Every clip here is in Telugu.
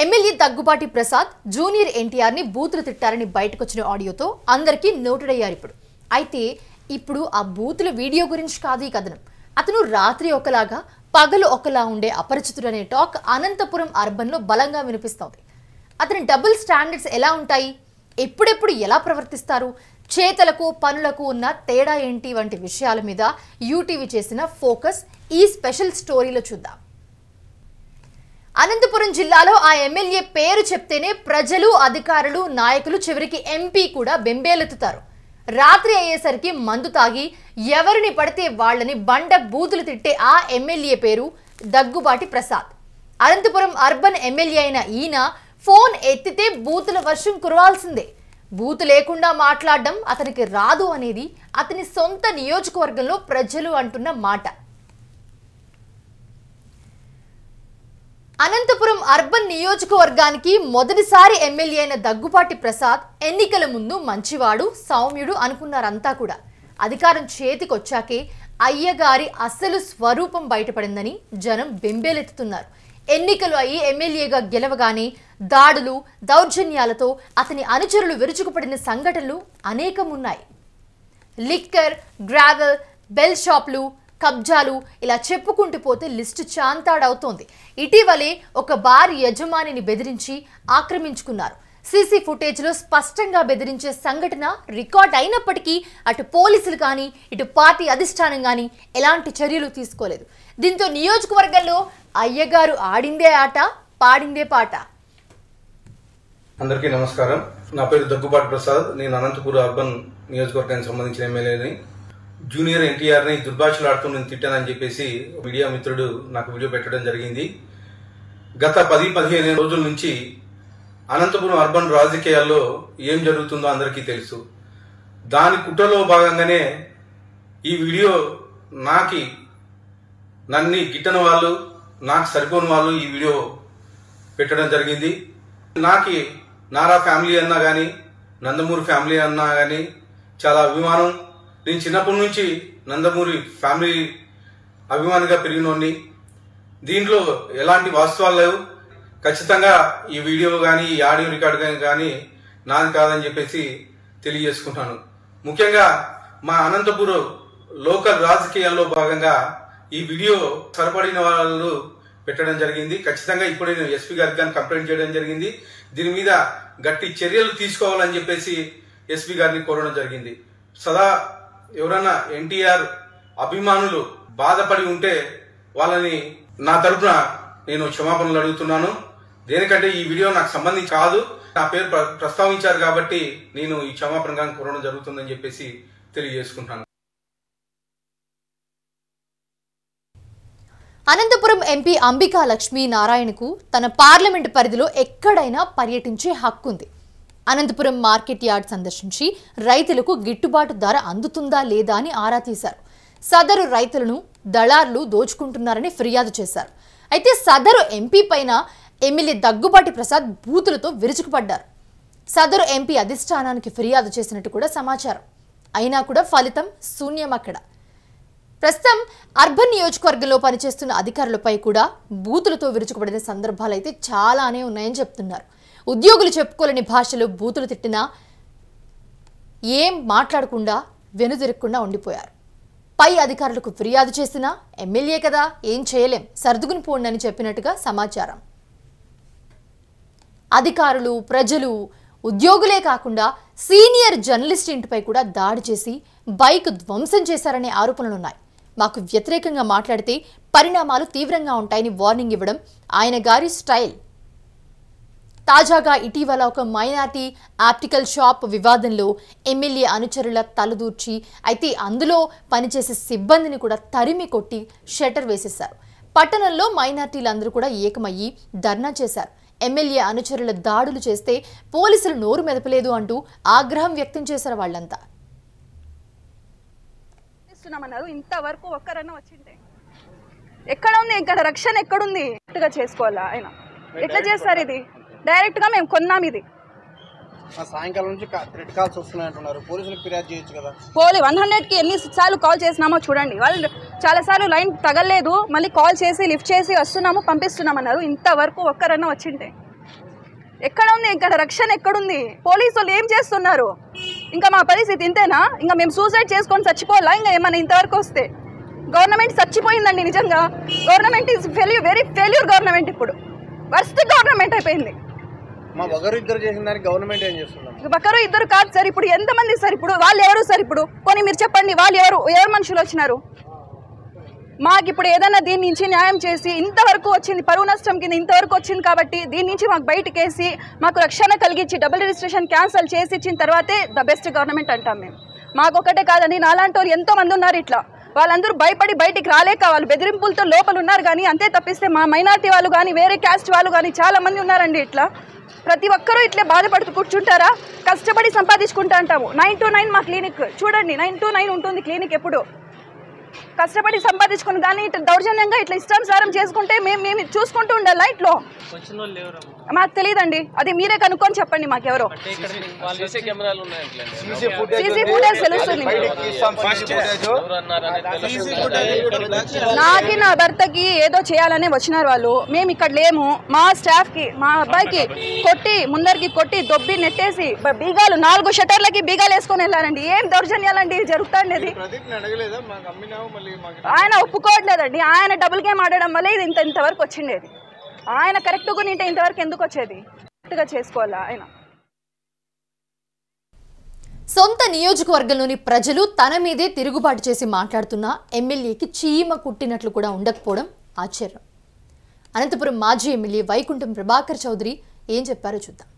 ఎమ్మెల్యే దగ్గుబాటి ప్రసాద్ జూనియర్ ఎన్టీఆర్ ని బూతులు తిట్టారని బయటకొచ్చిన ఆడియోతో అందరికీ నోటెడ్ అయ్యారు. ఇప్పుడు ఆ బూతుల వీడియో గురించి కాదు ఈ కథనం. అతను రాత్రి ఒకలాగా పగలు ఒకలా ఉండే అపరిచితుడనే టాక్ అనంతపురం అర్బన్ లో బలంగా వినిపిస్తోంది. అతని డబుల్ స్టాండర్డ్స్ ఎలా ఉంటాయి, ఎప్పుడెప్పుడు ఎలా ప్రవర్తిస్తారు, చేతలకు పనులకు ఉన్న తేడా ఏంటి వంటి విషయాల మీద యూటీవీ చేసిన ఫోకస్ ఈ స్పెషల్ స్టోరీలో చూద్దాం. అనంతపురం జిల్లాలో ఆ ఎమ్మెల్యే పేరు చెప్తేనే ప్రజలు, అధికారులు, నాయకులు, చివరికి ఎంపీ కూడా బెంబేలెత్తుతారు. రాత్రి అయ్యేసరికి మందు తాగి ఎవరిని పడితే వాళ్ళని బండ బూతులు తిట్టే ఆ ఎమ్మెల్యే పేరు దగ్గుబాటి ప్రసాద్. అనంతపురం అర్బన్ ఎమ్మెల్యే అయిన ఈయన ఫోన్ ఎత్తితే బూతుల వర్షం కురవాల్సిందే. బూతు లేకుండా మాట్లాడడం అతనికి రాదు అనేది అతని సొంత నియోజకవర్గంలో ప్రజలు అంటున్న మాట. అనంతపురం అర్బన్ నియోజకవర్గానికి మొదటిసారి ఎమ్మెల్యే అయిన దగ్గుబాటి ప్రసాద్ ఎన్నికల ముందు మంచివాడు, సౌమ్యుడు అనుకున్నారంతా కూడా. అధికారం చేతికొచ్చాకే అయ్యగారి అసలు స్వరూపం బయటపడిందని జనం బెంబేలెత్తుతున్నారు. ఎన్నికలు అయ్యి ఎమ్మెల్యేగా గెలవగానే దాడులు, దౌర్జన్యాలతో అతని అనుచరులు విరుచుకుపడిన సంఘటనలు అనేకం ఉన్నాయి. లిక్కర్, గ్రావెల్, బెల్ షాపులు, కబ్జాలు ఇలా చెప్పుకుంటూ పోతే లిస్టు చాంతాడవుతోంది. ఇటీవలే ఒక బార్ యజమానిని బెదిరించి ఆక్రమించుకున్నారు. సీసీ ఫుటేజ్లో స్పష్టంగా బెదిరించే సంఘటన రికార్డ్ అయినప్పటికీ అటు పోలీసులు కానీ ఇటు పార్టీ అధిష్టానం కానీ ఎలాంటి చర్యలు తీసుకోలేదు. దీంతో నియోజకవర్గంలో అయ్యగారు ఆడిందే ఆట, పాడిందే పాట. అందరికీ నమస్కారం. నా పేరు దగ్గుబాటి ప్రసాద్. నేను అనంతపురం అర్బన్ నియోజకవర్గానికి సంబంధించిన ఎమ్మెల్యేని. జూనియర్ ఎన్టీఆర్ ని దుర్భాషలాడుతూ నేను తిట్టానని చెప్పేసి మీడియా మిత్రుడు నాకు వీడియో పెట్టడం జరిగింది. గత 10-15 రోజుల నుంచి అనంతపురం అర్బన్ రాజకీయాల్లో ఏం జరుగుతుందో అందరికీ తెలుసు. దాని కుట్రలో భాగంగానే ఈ వీడియో నన్ను గిట్టని వాళ్ళు, నాకు సరిపోని వాళ్ళు ఈ వీడియో పెట్టడం జరిగింది. నారా ఫ్యామిలీ అన్నా కానీ, నందమూరి ఫ్యామిలీ అన్నా కానీ చాలా అభిమానం. నేను చిన్నప్పటి నుంచి నందమూరి ఫ్యామిలీ అభిమానిగా పెరిగినోడిని. దీంట్లో ఎలాంటి వాస్తవాలు లేవు. ఖచ్చితంగా ఈ వీడియో కానీ, ఈ ఆడియో రికార్డు కానీ నాది కాదని చెప్పేసి తెలియజేసుకుంటాను. ముఖ్యంగా మా అనంతపురం లోకల్ రాజకీయాల్లో భాగంగా ఈ వీడియో సరిపడిన వాళ్ళు పెట్టడం జరిగింది. ఖచ్చితంగా ఇప్పుడే నేను ఎస్పీ గారికి కానీ కంప్లైంట్ చేయడం జరిగింది. దీని మీద గట్టి చర్యలు తీసుకోవాలని చెప్పేసి ఎస్పీ గారిని కోరడం జరిగింది. సదా ఎవరైనా ఎన్టీఆర్ అభిమానులు బాధపడి ఉంటే వాళ్ళని నా తరఫున నేను క్షమాపణలు అడుగుతున్నాను. దేనికంటే ఈ వీడియో నాకు సంబంధించి కాదు, నా పేరు ప్రస్తావించారు కాబట్టి నేను ఈ క్షమాపణ కోరడం జరుగుతుందని చెప్పేసి తెలియజేసుకుంటాను. అనంతపురం ఎంపీ అంబికా లక్ష్మీ నారాయణకు తన పార్లమెంటు పరిధిలో ఎక్కడైనా పర్యటించే హక్కుంది. అనంతపురం మార్కెట్ యార్డ్ సందర్శించి రైతులకు గిట్టుబాటు ధర అందుతుందా లేదా అని ఆరా తీశారు. సదరు రైతులను దళారులు దోచుకుంటున్నారని ఫిర్యాదు చేశారు. అయితే సదరు ఎంపీ పైన ఎమ్మెల్యే దగ్గుబాటి ప్రసాద్ బూతులతో విరుచుకుపడ్డారు. సదరు ఎంపీ అధిష్టానానికి ఫిర్యాదు చేసినట్టు కూడా సమాచారం. అయినా కూడా ఫలితం శూన్యం. అక్కడ ప్రస్తుతం అర్బన్ నియోజకవర్గంలో పనిచేస్తున్న అధికారులపై కూడా బూతులతో విరుచుకుపడిన సందర్భాలు అయితే చాలానే ఉన్నాయని చెప్తున్నారు. ఉద్యోగులు చెప్పుకోలేని భాషలో బూతులు తిట్టినా ఏం మాట్లాడకుండా వెనుదిరగకుండా ఉండిపోయారు. పై అధికారులకు ఫిర్యాదు చేసినా ఎమ్మెల్యే కదా ఏం చేయలేం, సర్దుకుని పోండి అని చెప్పినట్టుగా సమాచారం. అధికారులు, ప్రజలు, ఉద్యోగులే కాకుండా సీనియర్ జర్నలిస్ట్ ఇంటిపై కూడా దాడి చేసి బైక్ ధ్వంసం చేశారనే ఆరోపణలున్నాయి. మాకు వ్యతిరేకంగా మాట్లాడితే పరిణామాలు తీవ్రంగా ఉంటాయని వార్నింగ్ ఇవ్వడం ఆయన గారి స్టైల్. తాజాగా ఇటీవల ఒక మైనార్టీ ఆప్టికల్ షాప్ వివాదంలో ఎమ్మెల్యే అనుచరుల తలదూర్చి అయితే అందులో పనిచేసే సిబ్బందిని కూడా తరిమి కొట్టి షట్టర్ వేసేశారు. పట్టణంలో మైనార్టీలందరూ కూడా ఏకమయ్యి ధర్నా చేశారు. ఎమ్మెల్యే అనుచరుల దాడులు చేస్తే పోలీసులు నోరు మెదపలేదు అంటూ ఆగ్రహం వ్యక్తం చేశారు వాళ్ళంతా. ఇంతవరకు ఒక్కరన్నా వచ్చింటే ఎక్కడ ఉంది, ఇక్కడ రక్షణ ఎక్కడుంది? చేసుకోవాలా ఆయన ఎట్లా చేస్తారు? ఇది డైరెక్ట్ గా మేము కొన్నాం. ఇది సాయంకాలం నుంచి థ్రెట్ కాల్స్ వస్తున్నాయంటున్నారు. పోలీసులకు ఫిర్యాదు చేయొచ్చు కదా. 100కి ఎన్నిసార్లు కాల్ చేసినామో చూడండి. వాళ్ళు చాలాసార్లు లైన్ తగలేదు, మళ్ళీ కాల్ చేసి లిఫ్ట్ చేసి వస్తున్నాము పంపిస్తున్నామన్నారు. ఇంతవరకు ఒక్కరన్నా వచ్చింటే ఎక్కడ ఉంది ఇక్కడ రక్షణ ఎక్కడుంది? పోలీసు వాళ్ళు ఏం చేస్తున్నారు? ఇంకా మా పరిస్థితి ఇంతేనా? ఇంకా మేము సూసైడ్ చేసుకొని చచ్చిపోవాలా? ఇంకా ఏమైనా ఇంతవరకు వస్తే గవర్నమెంట్ చచ్చిపోయిందండి. నిజంగా government is very failure government. ఇప్పుడు వర్స్ట్ గవర్నమెంట్ అయిపోయింది. మా ఒకరు ఇద్దరు చేసిన దానికి గవర్నమెంట్ ఏం చేస్తున్నాం? ఒకరు ఇద్దరు కాదు సార్. ఇప్పుడు ఎంతమంది సార్? ఇప్పుడు వాళ్ళు ఎవరు సార్? ఇప్పుడు కొన్ని మీరు చెప్పండి, వాళ్ళు ఎవరు మనుషులు వచ్చినారు? మాకు ఇప్పుడు ఏదైనా దీని నుంచి న్యాయం చేసి ఇంతవరకు వచ్చింది, పరువు నష్టం కింద ఇంతవరకు వచ్చింది కాబట్టి దీని నుంచి మాకు బయటకేసి మాకు రక్షణ కలిగించి డబుల్ రిజిస్ట్రేషన్ క్యాన్సిల్ చేసి ఇచ్చిన తర్వాతే ద బెస్ట్ గవర్నమెంట్ అంటాం మేము. మాకు ఒకటే కాదండి, నాలాంటి వాళ్ళు ఎంతో మంది ఉన్నారు ఇట్లా. వాళ్ళందరూ భయపడి బయటికి రాలేక వాళ్ళు బెదిరింపులతో లోపల ఉన్నారు. కానీ అంతే తప్పిస్తే మా మైనార్టీ వాళ్ళు కానీ వేరే క్యాస్ట్ వాళ్ళు కానీ చాలా మంది ఉన్నారండి ఇట్లా. ప్రతి ఒక్కరూ ఇట్లే బాధపడుతూ కూర్చుంటారా? కష్టపడి సంపాదించుకుంటా అంటాము. 9 to 9 మా క్లినిక్ చూడండి, 9 to 9 ఉంటుంది క్లినిక్. ఎప్పుడు కష్టపడి సంపాదించుకున్న దాన్ని ఇట్లా దౌర్జన్యంగా ఇట్లా ఇష్టానుసారం చేసుకుంటే మేము చూసుకుంటూ ఉండాలా? ఇట్లో మాకు తెలియదండి, అది మీరే కనుక్కొని చెప్పండి మాకెవరో. సీసీ ఫుటేజ్ తెలుస్తుంది. నాకి నా భర్తకి ఏదో చేయాలనే వచ్చినారు వాళ్ళు. మేము ఇక్కడ లేము. మా స్టాఫ్ కి మా అబ్బాయికి కొట్టి ముందరికి కొట్టి దొబ్బి నెట్టేసి బీగాలు 4 షటర్లకి బీగాలు వేసుకొని వెళ్ళారండి. ఏం దౌర్జన్యాలండి జరుగుతాండేది? ఆయన ఒప్పుకోవట్లేదండి. ఆయన డబుల్ గేమ్ ఆడడం వల్ల ఇది ఇంతవరకు వచ్చిండేది. ఆయన కరెక్ట్గా నింటే ఇంతవరకు ఎందుకు వచ్చేది? కరెక్ట్గా చేసుకోవాలా ఆయన. సొంత నియోజకవర్గంలోని ప్రజలు తన మీదే తిరుగుబాటు చేసి మాట్లాడుతున్న ఎమ్మెల్యేకి చీమ కుట్టినట్లు కూడా ఉండకపోవడం ఆశ్చర్యం. అనంతపురం మాజీ ఎమ్మెల్యే వైకుంఠం ప్రభాకర్ చౌదరి ఏం చెప్పారో చూద్దాం.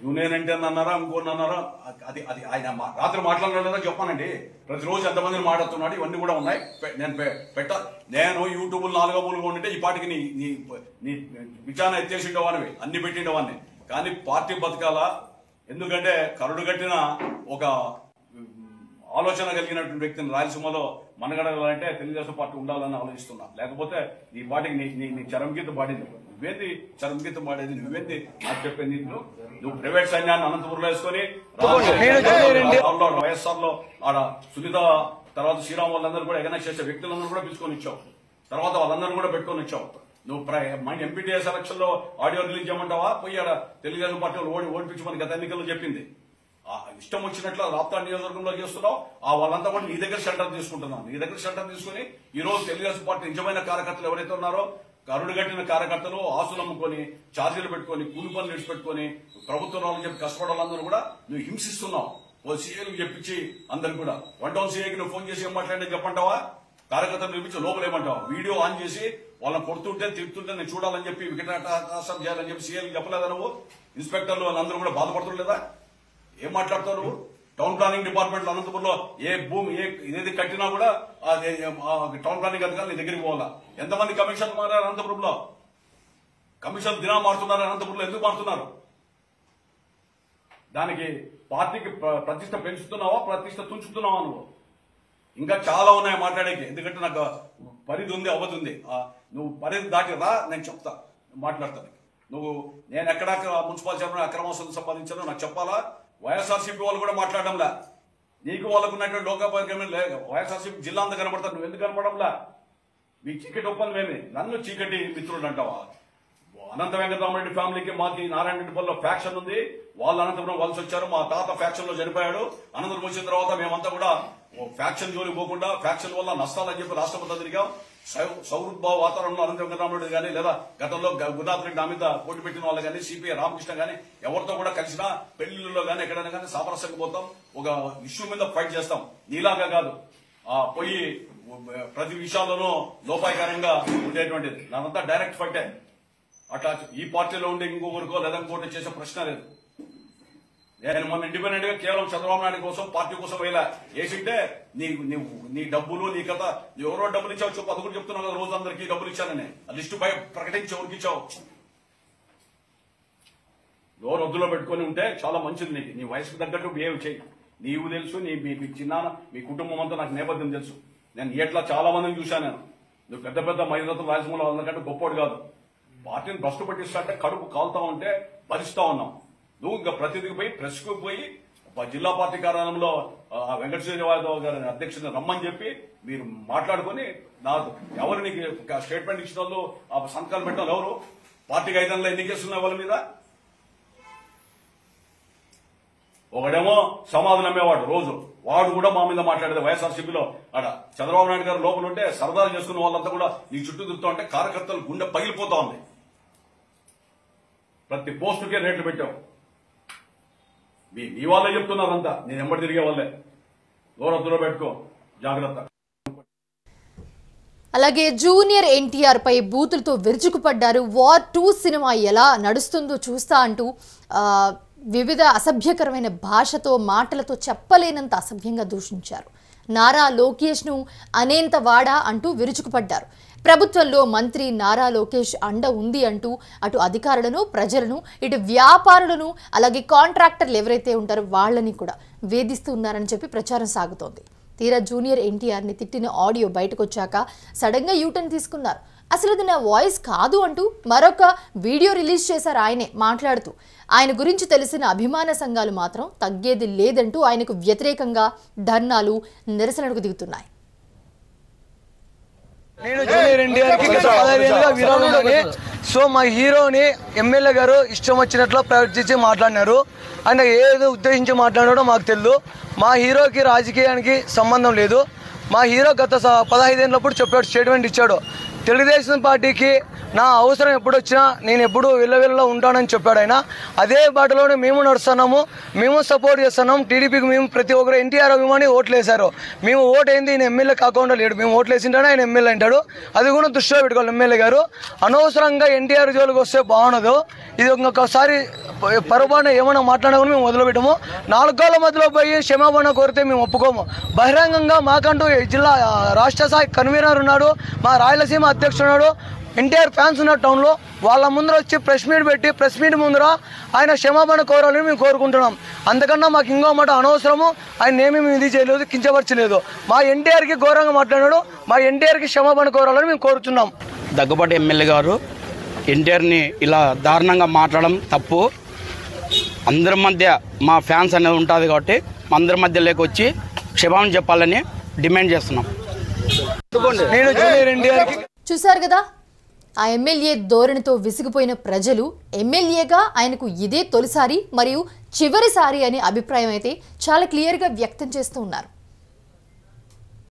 జూనియర్ అంటే అన్నారా ఇంకోటి అన్నారా? అది అది ఆయన రాత్రి మాట్లాడలేదా చెప్పానండి. ప్రతిరోజు ఎంతమందిని మాట్లాడుతున్నాడు, ఇవన్నీ కూడా ఉన్నాయి. నేను యూట్యూబ్ 4 మూలుగా ఉంటే ఈ పాటికి నీ విచారణ ఎత్తేసిండేవాడివి, అన్ని పెట్టిండేవాడిని. కానీ పార్టీ బతకాల, ఎందుకంటే కరుడు కట్టిన ఒక ఆలోచన కలిగినటువంటి వ్యక్తిని రాయలసీమలో మనగడాలంటే తెలుగుదేశం పార్టీ ఉండాలని ఆలోచిస్తున్నా. లేకపోతే ఈ పార్టీకి నీ చరంగీతం పాడింది. నువ్వేంది చరంగీతం పాడేది? నువ్వేంది నాకు చెప్పేది? నువ్వు ప్రైవేట్ సైన్యాన్ని అనంతపురంలో వేసుకొని వైఎస్ఆర్ లో ఆడ సునీత తర్వాత శ్రీరామ్ వాళ్ళందరూ కూడా ఎగనెక్ట్ చేసే వ్యక్తులందరూ కూడా పిలుచుకొని ఇచ్చావు. తర్వాత వాళ్ళందరూ కూడా పెట్టుకొని ఇచ్చావు. నువ్వు ఎంపీటీఎస్ ఎలక్షన్ లో ఆడియో రిలీజ్ చేయమంటావా? పోయి ఆడ తెలుగుదేశం పార్టీ ఓడిపించమని గత ఎన్నికల్లో చెప్పింది. ఇష్టం వచ్చినట్లు రాప్తా నియోజకవర్గంలో చేస్తున్నావు. వాళ్ళంతా కూడా నీ దగ్గర షెల్టర్ తీసుకుంటున్నావు. నీ దగ్గర షెల్టర్ తీసుకుని ఈ రోజు తెలుగుదేశం పార్టీ నిజమైన కార్యకర్తలు ఎవరైతే ఉన్నారో, కరుడు కట్టిన కార్యకర్తలు ఆస్తులు అమ్ముకొని ఛార్జీలు పెట్టుకొని కూలి పనులు విడిచిపెట్టుకొని ప్రభుత్వం వాళ్ళని చెప్పి కష్టపడాలందరూ కూడా నువ్వు హింసిస్తున్నావు. ఓ సీఏలకు చెప్పించి అందరికి కూడా 1 టౌన్ సీఏకి నువ్వు ఫోన్ చేసి ఏం మాట్లాడినా చెప్పంటావా? కార్యకర్తలు పిలిపించి లోపల ఏమంటావా? వీడియో ఆన్ చేసి వాళ్ళని కొడుతుంటే తిడుతుంటే నేను చూడాలని చెప్పి వికటాసం చేయాలని చెప్పి సీఏలకు చెప్పలేదా? నువ్వు ఇన్స్పెక్టర్లు వాళ్ళందరూ కూడా బాధపడుతుండలేదా? ఏం మాట్లాడతావు నువ్వు? టౌన్ ప్లానింగ్ డిపార్ట్మెంట్ అనంతపురంలో ఏ భూమి ఏది కట్టినా కూడా టౌన్ ప్లానింగ్ అధికారులు నీ దగ్గరికి పోవాలా? ఎంతమంది కమిషన్ మారారు అనంతపురంలో? కమిషన్ దినా మారుతున్నారు అనంతపురంలో. ఎందుకు మారుతున్నారు? దానికి పార్టీకి ప్రతిష్ట పెంచుతున్నావా, ప్రతిష్ట తుంచుతున్నావా? నువ్వు ఇంకా చాలా ఉన్నాయి మాట్లాడేకి. ఎందుకంటే నాకు పరిధి ఉంది, అవధి ఉంది. నువ్వు పరిధి దాటి రా, నేను చెప్తా, మాట్లాడతాను. నేను ఎక్కడ మున్సిపల్ చైర్మన్ అక్రమాస్తులు సంపాదించానో నాకు చెప్పాలా? వైఎస్ఆర్సీపీ వాళ్ళు కూడా మాట్లాడడంలా. నీకు వాళ్ళకు ఉన్నటువంటి లోకాపరికమే లేదు. వైఎస్ఆర్సీపీ జిల్లా అంతా కనబడతారు, నువ్వు ఎందుకు కనబడంలా? మీ చీకటి ఒప్పందమేమి? నన్ను చీకటి మిత్రుడు అంటావా? అనంత వెంకటరామరెడ్డి ఫ్యామిలీకి మాకి నారాయణరెడ్డిపల్లిలో ఫ్యాక్షన్ ఉంది. వాళ్ళు అనంతపురం వలస వచ్చారు. మా తాత ఫ్యాక్షన్ లో చనిపోయాడు. అనంతపురం వచ్చిన తర్వాత మేమంతా కూడా ఫ్యాక్షన్ జోలికి పోకుండా ఫ్యాక్షన్ వల్ల నష్టాలని చెప్పి రాష్ట్రపతి తిరిగాం. సౌహృద్భావ వాతావరణంలో అనంత వెంకటరామరెడ్డి కానీ లేదా గతంలో గురునాథ్ రెడ్డి అమిత పోటీ పెట్టిన వాళ్ళు కానీ సిపిఐ రామకృష్ణ కానీ ఎవరితో కూడా కలిసినా పెళ్లిళ్ళలో కానీ ఎక్కడైనా కానీ సామరస్యంగా పోతాం. ఒక ఇష్యూ మీద ఫైట్ చేస్తాం. నీలాగా కాదు పోయి ప్రతి విషయాల్లోనూ లోపాయకరంగా ఉండేటువంటిది. నాదంతా డైరెక్ట్ ఫైటే. అట్లా ఈ పార్టీలో ఉండే ఇంకొకరికో లేదా ఇంకోటి చేసే ప్రశ్న లేదు. నేను మొన్న ఇండిపెండెంట్ గా కేవలం చంద్రబాబు నాయుడు కోసం పార్టీ కోసం వేసింటే నీ డబ్బులు నీ కథ ఎవరో డబ్బులు ఇచ్చావు చెప్పు. అది కూడా చెప్తున్నావు కదా, రోజు అందరికీ డబ్బులు ఇచ్చానని. ఆ లిస్టు పై ప్రకటించి ఎవరికి ఇచ్చావు? ఎవరు వద్దులో పెట్టుకుని ఉంటే చాలా మంచిది. నీకు నీ వయసుకు తగ్గట్టు బిహేవ్ చేయి. నీవు తెలుసు, మీ చిన్నాన్న మీ కుటుంబం అంతా నాకు నేపథ్యం తెలుసు. నేను ఎట్లా చాలా మందిని చూశాను. నేను నువ్వు పెద్ద పెద్ద మైదాతం రాజమూల వాళ్ళకంటే గొప్పోడు కాదు. పార్టీని భ్రష్టు పట్టిస్తా అంటే కడుపు కాలుతా ఉంటే భరిస్తా ఉన్నాం. నువ్వు ఇంకా ప్రతిదికి పోయి ప్రెస్కు పోయి జిల్లా పార్టీ కార్యాలయంలో వెంకట శ్రీనివాసరావు గారి అధ్యక్షుని రమ్మని చెప్పి మీరు మాట్లాడుకుని నాకు ఎవరు నీకు స్టేట్మెంట్ ఇచ్చిన వాళ్ళు ఆ సంతకాలు పెట్టాలి ఎవరు పార్టీకి 5 నెలలు ఎన్ని కేసులు ఉన్నాయి వాళ్ళ మీద ఒకడేమో సమాధానం నమ్మేవాడు రోజు వాడు కూడా మా మీద మాట్లాడేది వైఎస్ఆర్సీపీలో అక్కడ చంద్రబాబు నాయుడు గారు లోపల ఉంటే సరదాలు చేసుకున్న వాళ్ళంతా కూడా నీ చుట్టూ తిరుగుతూ ఉంటే కార్యకర్తలు గుండె పగిలిపోతా ఉంది ప్రతి పోస్టుకే రేట్లు పెట్టావు మీ వాళ్ళే చెప్తున్నారంతా నేను ఎంబడి తిరిగే వాళ్ళే దూరద్దులో పెట్టుకో జాగ్రత్త అలాగే జూనియర్ ఎన్టీఆర్ పై బూతులతో విరుచుకుపడ్డారు వార్ 2 సినిమా ఎలా నడుస్తుందో చూస్తా అంటూ వివిధ అసభ్యకరమైన భాషతో మాటలతో చెప్పలేనంత అసభ్యంగా దూషించారు నారా లోకేష్ను అనేంత వాడా అంటూ విరుచుకుపడ్డారు ప్రభుత్వంలో మంత్రి నారా లోకేష్ అండ ఉంది అంటూ అటు అధికారులను ప్రజలను ఇటు వ్యాపారులను అలాగే కాంట్రాక్టర్లు ఎవరైతే ఉంటారో వాళ్ళని కూడా వేధిస్తూ ఉన్నారని చెప్పి ప్రచారం సాగుతోంది తీరా జూనియర్ ఎన్టీఆర్ని తిట్టిన ఆడియో బయటకు వచ్చాక సడన్గా యూటర్న్ తీసుకున్నారు అసలు ఇది నా వాయిస్ కాదు అంటూ మరొక వీడియో రిలీజ్ చేశారు ఆయనే మాట్లాడుతూ ఆయన గురించి తెలిసిన అభిమాన సంఘాలు మాత్రం తగ్గేది లేదంటూ ఆయనకు వ్యతిరేకంగా ధర్నాలు నిరసనలకు దిగుతున్నాయి నేను జూనియర్ ఎన్టీఆర్కి గత 15 ఏళ్ళుగా విరోధులని సో మా హీరోని ఎమ్మెల్యే గారు ఇష్టం వచ్చినట్లు ప్రవర్తించి మాట్లాడినారు ఆయన ఏదో ఉద్దేశించి మాట్లాడాడో మాకు తెలియదు మా హీరోకి రాజకీయానికి సంబంధం లేదు మా హీరో గత 15 ఏళ్ళప్పుడు చెప్పాడు స్టేట్మెంట్ ఇచ్చాడు తెలుగుదేశం పార్టీకి నా అవసరం ఎప్పుడు వచ్చినా నేను ఎప్పుడు వెళ్ళలో ఉంటానని చెప్పాడు ఆయన అదే బాటలోనే మేము నడుస్తున్నాము మేము సపోర్ట్ చేస్తున్నాం టీడీపీకి మేము ప్రతి ఒక్కరు ఎన్టీఆర్ అభిమాని ఓట్లు వేశారు మేము ఓటు ఏంది ఆయన ఎమ్మెల్యే కాకుండా లేడు మేము ఓట్లు వేసింటానే ఆయన ఎమ్మెల్యే అంటాడు అది కూడా దృష్టిలో పెట్టుకోవాలి ఎమ్మెల్యే గారు అనవసరంగా ఎన్టీఆర్ జోలికి వస్తే బాగుండదు ఇది ఇంకొకసారి పొరపాటున ఏమైనా మాట్లాడకుండా మేము వదిలిపెట్టాము 4 కాళ్ళ మధ్యలో పోయి క్షమాపణ కోరితే మేము ఒప్పుకోము బహిరంగంగా మాకంటూ జిల్లా రాష్ట్ర స్థాయి కన్వీనర్ ఉన్నాడు మా రాయలసీమ అధ్యక్షుడు ఉన్నాడు ఎన్టీఆర్ ఫ్యాన్స్ ఉన్న టౌన్లో వాళ్ళ ముందర వచ్చి ప్రెస్ మీట్ పెట్టి ప్రెస్ మీట్ ముందర ఆయన క్షమాపణ కోరాలని మేము కోరుకుంటున్నాం అంతకన్నా మాకు ఇంకో మాట అనవసరము ఆయన ఏమీ మేము ఇది చేయలేదు కించపరచలేదు మా ఎన్టీఆర్కి ఘోరంగా మాట్లాడాడు మా ఎన్టీఆర్కి క్షమాపణ కోరాలని మేము కోరుతున్నాం దగ్గుబాటి ఎమ్మెల్యే గారు ఎన్టీఆర్ని ఇలా దారుణంగా మాట్లాడడం తప్పు అందరి మధ్య మా ఫ్యాన్స్ అనేది ఉంటుంది కాబట్టి అందరి మధ్యలోకి వచ్చి క్షమాపణ చెప్పాలని డిమాండ్ చేస్తున్నాం నేను జూనియర్ ఎన్టీఆర్కి చూశారు కదా ఆ ఎమ్మెల్యే ధోరణితో విసిగిపోయిన ప్రజలు ఎమ్మెల్యేగా ఆయనకు ఇదే తొలిసారి మరియు చివరిసారి అనే అభిప్రాయం అయితే చాలా క్లియర్గా వ్యక్తం చేస్తూ ఉన్నారు